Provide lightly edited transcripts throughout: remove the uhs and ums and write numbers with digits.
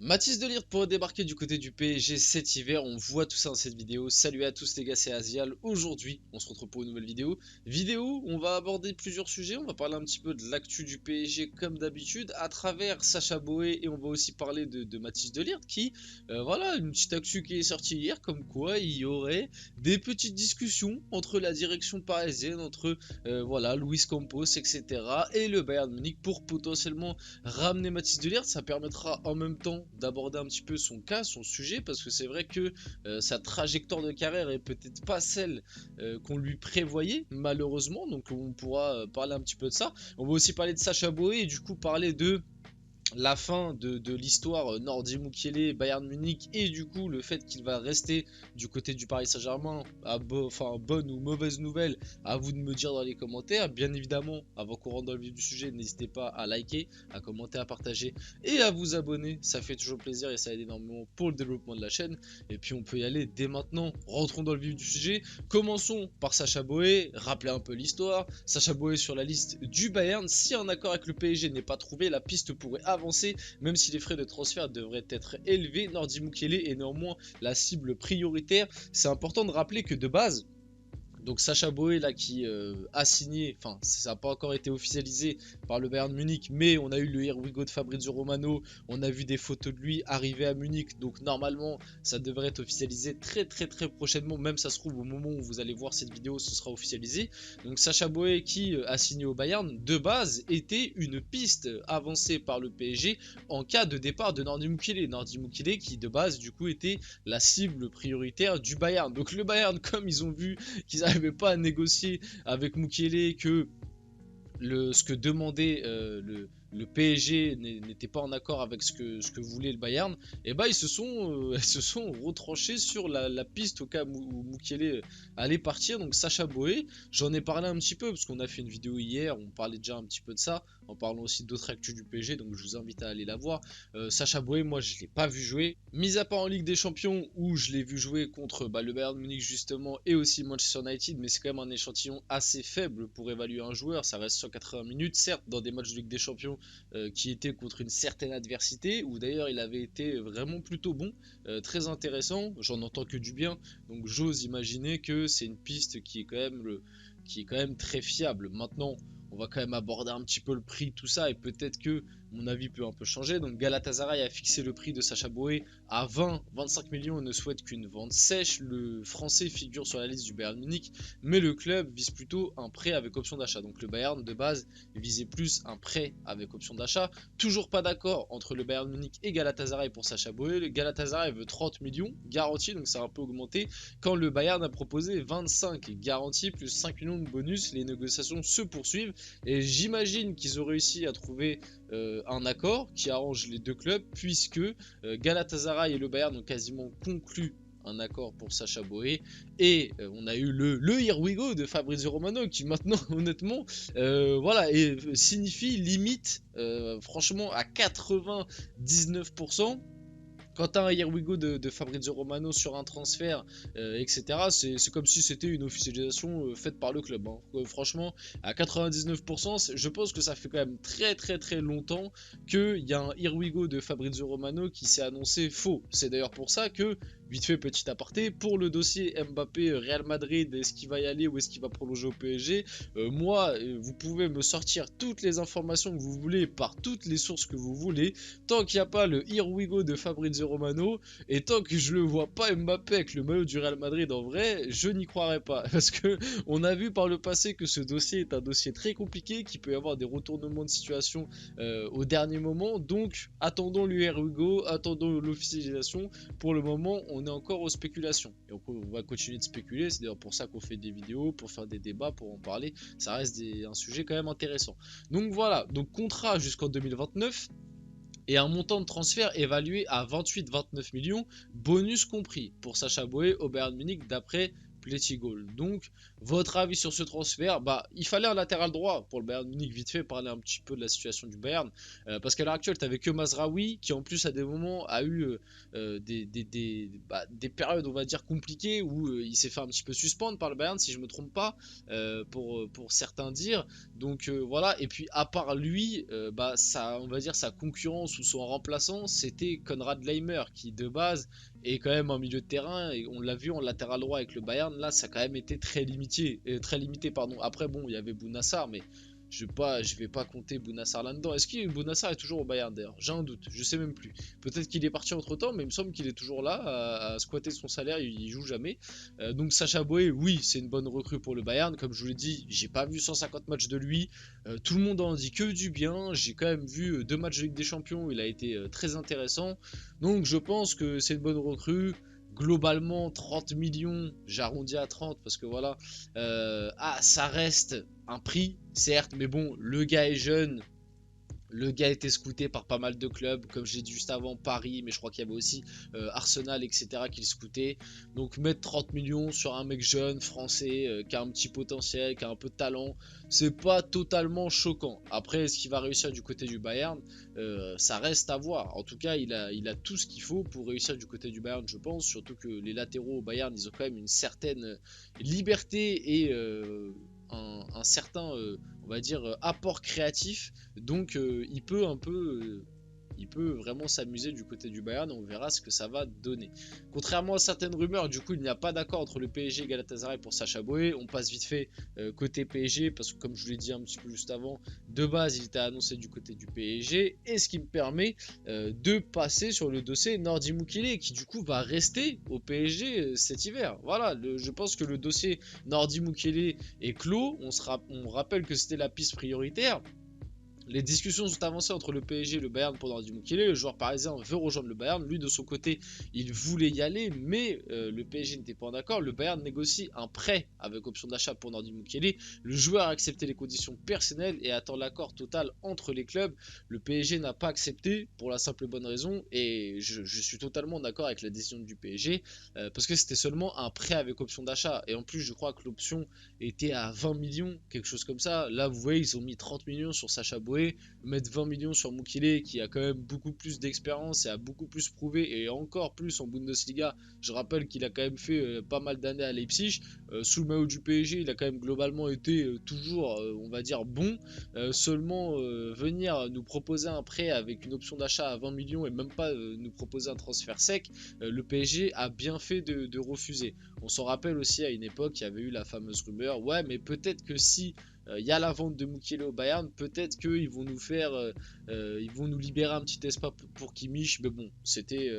Mathis de Ligt pour débarquer du côté du PSG cet hiver, on voit tout ça dans cette vidéo. Salut à tous les gars, c'est Azial. Aujourd'hui, on se retrouve pour une nouvelle vidéo. Vidéo où on va aborder plusieurs sujets, on va parler un petit peu de l'actu du PSG comme d'habitude à travers Sacha Boey et on va aussi parler de Mathis de Ligt qui, voilà, une petite actu qui est sortie hier comme quoi il y aurait des petites discussions entre la direction parisienne, entre voilà, Luis Campos, etc. et le Bayern Munich pour potentiellement ramener Mathis de Ligt. Ça permettra en même temps d'aborder un petit peu son cas, son sujet, parce que c'est vrai que sa trajectoire de carrière est peut-être pas celle qu'on lui prévoyait, malheureusement, donc on pourra parler un petit peu de ça. On va aussi parler de Sacha Boey et du coup parler de la fin de l'histoire Nordi Mukiele, Bayern Munich et du coup le fait qu'il va rester du côté du Paris Saint-Germain, enfin bonne ou mauvaise nouvelle, à vous de me dire dans les commentaires. Bien évidemment, avant qu'on rentre dans le vif du sujet, n'hésitez pas à liker, à commenter, à partager et à vous abonner, ça fait toujours plaisir et ça aide énormément pour le développement de la chaîne. Et puis on peut y aller dès maintenant, rentrons dans le vif du sujet. Commençons par Sacha Boey, rappelez un peu l'histoire. Sacha Boey sur la liste du Bayern, si un accord avec le PSG n'est pas trouvé, la piste pourrait avancer, même si les frais de transfert devraient être élevés. Nordi Mukiele est néanmoins la cible prioritaire. C'est important de rappeler que de base, donc Sacha Boey là qui a signé, enfin ça n'a pas encore été officialisé par le Bayern Munich, mais on a eu le Here We Go de Fabrizio Romano, on a vu des photos de lui arriver à Munich, donc normalement ça devrait être officialisé très prochainement, même ça se trouve au moment où vous allez voir cette vidéo ce sera officialisé. Donc Sacha Boey qui a signé au Bayern, de base était une piste avancée par le PSG en cas de départ de Nordi Mukiele. Nordi Mukiele qui de base du coup était la cible prioritaire du Bayern. Donc le Bayern, comme ils ont vu qu'ils n'arrivaient pas à négocier avec Mukiele, que ce que demandait le PSG n'était pas en accord avec ce que voulait le Bayern, et bah ils se sont retranchés sur la piste au cas où Mukiele allait partir. Donc Sacha Boey, j'en ai parlé un petit peu parce qu'on a fait une vidéo hier, on parlait déjà un petit peu de ça, en parlant aussi d'autres actus du PSG, donc je vous invite à aller la voir. Sacha Boey, moi je l'ai pas vu jouer, mis à part en Ligue des Champions où je l'ai vu jouer contre le Bayern Munich justement et aussi Manchester United, mais c'est quand même un échantillon assez faible pour évaluer un joueur. Ça reste 180 minutes, certes dans des matchs de Ligue des Champions qui étaient contre une certaine adversité, où d'ailleurs il avait été vraiment plutôt bon, très intéressant, j'en entends que du bien, donc j'ose imaginer que c'est une piste qui est quand même très fiable. Maintenant, on va quand même aborder un petit peu le prix, tout ça, et peut-être que mon avis peut un peu changer. Donc Galatasaray a fixé le prix de Sacha Boey à 20-25 millions et ne souhaite qu'une vente sèche. Le français figure sur la liste du Bayern Munich, mais le club vise plutôt un prêt avec option d'achat. Donc le Bayern de base visait plus un prêt avec option d'achat. Toujours pas d'accord entre le Bayern Munich et Galatasaray pour Sacha Boey. Le Galatasaray veut 30 millions garantis, donc ça a un peu augmenté, quand le Bayern a proposé 25 garantis plus 5 millions de bonus. Les négociations se poursuivent et j'imagine qu'ils ont réussi à trouver un accord qui arrange les deux clubs, puisque Galatasaray et le Bayern ont quasiment conclu un accord pour Sacha Boey, et on a eu le Here We Go de Fabrizio Romano qui maintenant honnêtement voilà, et signifie limite franchement à 99%. Quand tu as un Here We Go de Fabrizio Romano sur un transfert, etc., c'est comme si c'était une officialisation faite par le club, hein. Franchement, à 99%, je pense que ça fait quand même très longtemps qu'il y a un Here We Go de Fabrizio Romano qui s'est annoncé faux. C'est d'ailleurs pour ça que, vite fait petit aparté, pour le dossier Mbappé Real Madrid, est-ce qu'il va y aller ou est-ce qu'il va prolonger au PSG, moi, vous pouvez me sortir toutes les informations que vous voulez par toutes les sources que vous voulez, tant qu'il n'y a pas le Here We Go de Fabrizio Romano, et tant que je le vois pas Mbappé avec le maillot du Real Madrid en vrai, je n'y croirais pas, parce que on a vu par le passé que ce dossier est un dossier très compliqué, qui peut y avoir des retournements de situation au dernier moment. Donc attendons le Here We Go, attendons l'officialisation. Pour le moment on est encore aux spéculations, et on va continuer de spéculer. C'est d'ailleurs pour ça qu'on fait des vidéos, pour faire des débats, pour en parler. Ça reste un sujet quand même intéressant. Donc voilà, donc contrat jusqu'en 2029 et un montant de transfert évalué à 28-29 millions, bonus compris, pour Sacha Boey au Bayern Munich d'après Letty Goal. Donc, votre avis sur ce transfert? Bah, il fallait un latéral droit pour le Bayern Munich. Vite fait, parler un petit peu de la situation du Bayern. Parce qu'à l'heure actuelle, tu n'avais que Mazraoui, qui en plus, à des moments, a eu des périodes, on va dire, compliquées, où il s'est fait un petit peu suspendre par le Bayern, si je me trompe pas, pour certains dire. Donc, voilà. Et puis, à part lui, on va dire, sa concurrence ou son remplaçant, c'était Konrad Laimer, qui, de base, est quand même en milieu de terrain, et on l'a vu en latéral droit avec le Bayern, là ça a quand même été très limité, pardon. Après bon, il y avait Bounassar, mais je vais pas compter Bounassar là-dedans. Est-ce que Bounassar est toujours au Bayern d'ailleurs? J'ai un doute, je sais même plus. Peut-être qu'il est parti entre temps, mais il me semble qu'il est toujours là à squatter son salaire, il joue jamais. Donc Sacha Boey, oui, c'est une bonne recrue pour le Bayern. Comme je vous l'ai dit, j'ai pas vu 150 matchs de lui. Tout le monde en dit que du bien. J'ai quand même vu 2 matchs de Ligue des Champions, il a été très intéressant. Donc je pense que c'est une bonne recrue. Globalement 30 millions, j'arrondis à 30 parce que voilà, ça reste un prix, certes, mais bon, le gars est jeune, le gars était scouté par pas mal de clubs, comme j'ai dit juste avant, Paris, mais je crois qu'il y avait aussi Arsenal, etc. qui le scoutaient. Donc mettre 30 millions sur un mec jeune, français, qui a un petit potentiel, qui a un peu de talent, c'est pas totalement choquant. Après, est-ce qu'il va réussir du côté du Bayern? Ça reste à voir. En tout cas, il a tout ce qu'il faut pour réussir du côté du Bayern, je pense. Surtout que les latéraux au Bayern, ils ont quand même une certaine liberté et un certain, on va dire, apport créatif. Donc il peut vraiment s'amuser du côté du Bayern. On verra ce que ça va donner. Contrairement à certaines rumeurs, du coup il n'y a pas d'accord entre le PSG et Galatasaray pour Sacha Boey. On passe vite fait côté PSG, parce que comme je vous l'ai dit un petit peu juste avant, de base il était annoncé du côté du PSG, et ce qui me permet de passer sur le dossier Nordi Mukiele, qui du coup va rester au PSG cet hiver. Voilà, je pense que le dossier Nordi Mukiele est clos. On rappelle que c'était la piste prioritaire. Les discussions sont avancées entre le PSG et le Bayern pour Nordi Mukiele. Le joueur parisien veut rejoindre le Bayern. Lui, de son côté, il voulait y aller, mais le PSG n'était pas en accord. Le Bayern négocie un prêt avec option d'achat pour Nordi Mukiele. Le joueur a accepté les conditions personnelles et attend l'accord total entre les clubs. Le PSG n'a pas accepté pour la simple et bonne raison, et je suis totalement d'accord avec la décision du PSG, parce que c'était seulement un prêt avec option d'achat. Et en plus, je crois que l'option était à 20 millions, quelque chose comme ça. Là, vous voyez, ils ont mis 30 millions sur Sacha Boey. Mettre 20 millions sur Mukiele, qui a quand même beaucoup plus d'expérience et a beaucoup plus prouvé, et encore plus en Bundesliga. Je rappelle qu'il a quand même fait pas mal d'années à Leipzig. Sous le maillot du PSG, il a quand même globalement été toujours, on va dire, bon. Seulement venir nous proposer un prêt avec une option d'achat à 20 millions et même pas nous proposer un transfert sec, le PSG a bien fait de refuser. On s'en rappelle aussi, à une époque, il y avait eu la fameuse rumeur, ouais, mais peut-être que si il y a la vente de Mukiele au Bayern, peut-être qu'ils vont nous faire, ils vont nous libérer un petit espace pour Kimmich. Mais bon, c'était,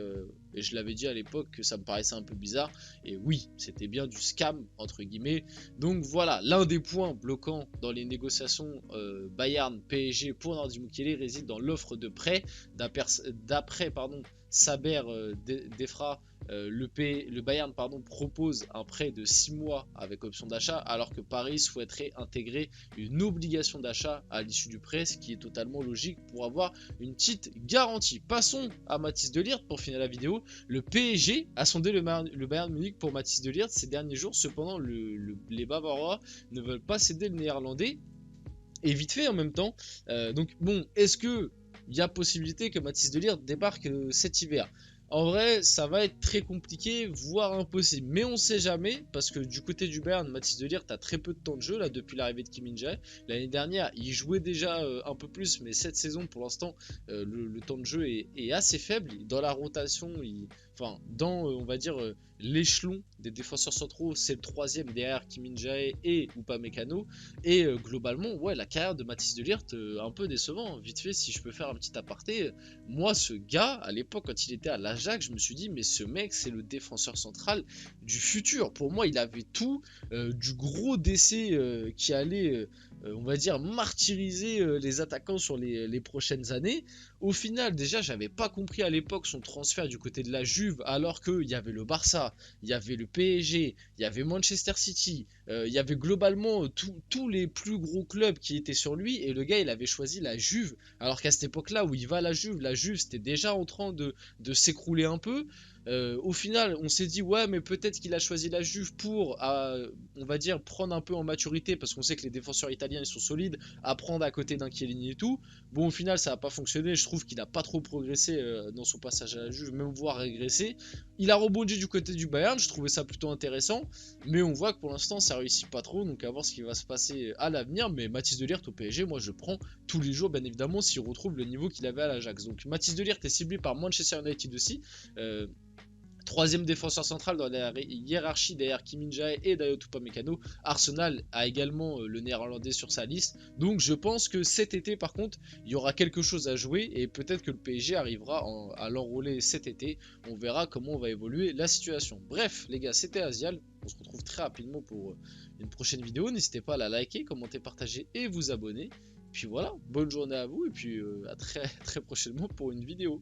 et je l'avais dit à l'époque, que ça me paraissait un peu bizarre. Et oui, c'était bien du scam entre guillemets. Donc voilà, l'un des points bloquants dans les négociations Bayern-PSG pour Nordi Mukiele réside dans l'offre de prêt. D'après Saber Defra, le Bayern propose un prêt de 6 mois avec option d'achat, alors que Paris souhaiterait intégrer une obligation d'achat à l'issue du prêt, ce qui est totalement logique pour avoir une petite garantie. Passons à Mathys de Ligt pour finir la vidéo. Le PSG a sondé le Bayern Munich pour Mathys de Ligt ces derniers jours. Cependant, les Bavarois ne veulent pas céder le néerlandais. Et vite fait en même temps. Donc bon, est-ce que il y a possibilité que Mathys de Ligt débarque cet hiver? En vrai, ça va être très compliqué, voire impossible. Mais on sait jamais, parce que du côté du Bayern, Mathys de Ligt a très peu de temps de jeu là depuis l'arrivée de Kim Min-jae. L'année dernière, il jouait déjà un peu plus, mais cette saison, pour l'instant, le temps de jeu est assez faible. Dans la rotation, dans, on va dire, l'échelon des défenseurs centraux, c'est le 3e derrière Kim Min-jae et Upamecano. Et globalement, ouais, la carrière de Mathys de Ligt, un peu décevant. Vite fait, si je peux faire un petit aparté, moi, ce gars, à l'époque, quand il était à l'Ajax, je me suis dit, mais ce mec, c'est le défenseur central du futur. Pour moi, il avait tout, du gros décès qui allait, on va dire, martyriser les attaquants sur les prochaines années. Au final, déjà, j'avais pas compris à l'époque son transfert du côté de la Juve, alors qu'il y avait le Barça, il y avait le PSG, il y avait Manchester City, il y avait globalement tous les plus gros clubs qui étaient sur lui, et le gars, il avait choisi la Juve, alors qu'à cette époque-là où il va à la Juve, c'était déjà en train de s'écrouler un peu. Au final, on s'est dit, ouais, mais peut-être qu'il a choisi la Juve pour, on va dire, prendre un peu en maturité, parce qu'on sait que les défenseurs italiens, ils sont solides, apprendre à côté d'un Chiellini et tout. Bon, au final, ça n'a pas fonctionné. Je trouve qu'il n'a pas trop progressé dans son passage à la Juve, même voire régressé. Il a rebondi du côté du Bayern, je trouvais ça plutôt intéressant, mais on voit que pour l'instant, ça réussit pas trop, donc à voir ce qui va se passer à l'avenir. Mais Mathys de Ligt au PSG, moi, je prends tous les jours, bien évidemment, s'il retrouve le niveau qu'il avait à l'Ajax. Donc Mathys de Ligt est ciblé par Manchester United aussi. Troisième défenseur central dans la hiérarchie derrière Kim Min-jae et Dayot Upamecano. Arsenal a également le néerlandais sur sa liste. Donc je pense que cet été par contre il y aura quelque chose à jouer et peut-être que le PSG arrivera à l'enrôler cet été. On verra comment va évoluer la situation. Bref les gars, c'était Azial. On se retrouve très rapidement pour une prochaine vidéo. N'hésitez pas à la liker, commenter, partager et vous abonner. Puis voilà, bonne journée à vous et puis à très prochainement pour une vidéo.